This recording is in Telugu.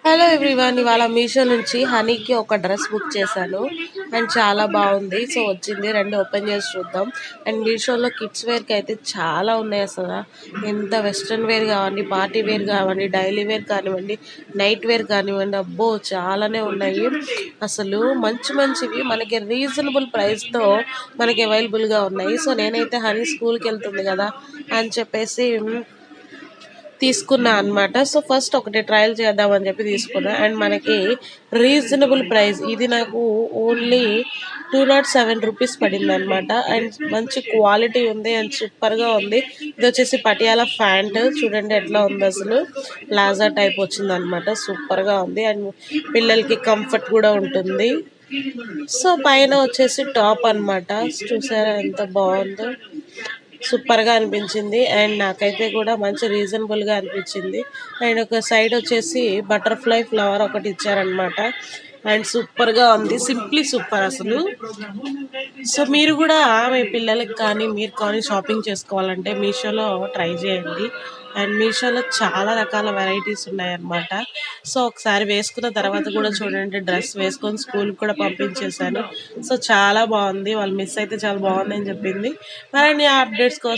హలో ఎవ్రీవన్, ఇవాళ మీషో నుంచి హనీకి ఒక డ్రెస్ బుక్ చేశాను అండ్ చాలా బాగుంది. సో వచ్చింది, రెండు ఓపెన్ చేసి చూద్దాం. అండ్ మీషోలో కిడ్స్ వేర్కి అయితే చాలా ఉన్నాయి. అసలు ఎంత వెస్ట్రన్ వేర్ కావండి, పార్టీ వేర్ కావండి, డైలీ వేర్ కానివ్వండి, నైట్ వేర్ కానివ్వండి, అబ్బో చాలానే ఉన్నాయి. అసలు మంచి మంచివి మనకి రీజనబుల్ ప్రైస్తో మనకి అవైలబుల్గా ఉన్నాయి. సో నేనైతే హనీ స్కూల్కి వెళ్తుంది కదా అని చెప్పేసి తీసుకున్నా అనమాట. సో ఫస్ట్ ఒకటి ట్రయల్ చేద్దామని చెప్పి తీసుకున్నా. అండ్ మనకి రీజనబుల్ ప్రైస్ ఇది నాకు ఓన్లీ 207 రూపీస్ పడింది అనమాట. అండ్ మంచి క్వాలిటీ ఉంది అండ్ సూపర్గా ఉంది. ఇది వచ్చేసి పటియాలా ప్యాంట్, చూడండి ఎట్లా ఉంది, అసలు ప్లాజా టైప్ వచ్చింది అనమాట. సూపర్గా ఉంది అండ్ పిల్లలకి కంఫర్ట్ కూడా ఉంటుంది. సో పైన వచ్చేసి టాప్ అనమాట, చూసారా ఎంత బాగుందో, సూపర్గా అనిపించింది. అండ్ నాకైతే కూడా మంచి రీజనబుల్గా అనిపించింది. అండ్ ఒక సైడ్ వచ్చేసి బటర్ఫ్లై ఫ్లవర్ ఒకటి ఇచ్చారనమాట. అండ్ సూపర్గా ఉంది, సింప్లీ సూపర్ అసలు. సో మీరు కూడా మీ పిల్లలకి కానీ మీరు కానీ షాపింగ్ చేసుకోవాలంటే మీషోలో ట్రై చేయండి. అండ్ మీషోలో చాలా రకాల వెరైటీస్ ఉన్నాయన్నమాట. సో ఒకసారి వేసుకున్న తర్వాత కూడా చూడండి, డ్రెస్ వేసుకొని స్కూల్కి కూడా పంపించేశాను. సో చాలా బాగుంది, వాళ్ళు మిస్ అయితే చాలా బాగుంది అని చెప్పింది. మరిన్ని అప్డేట్స్ కోసం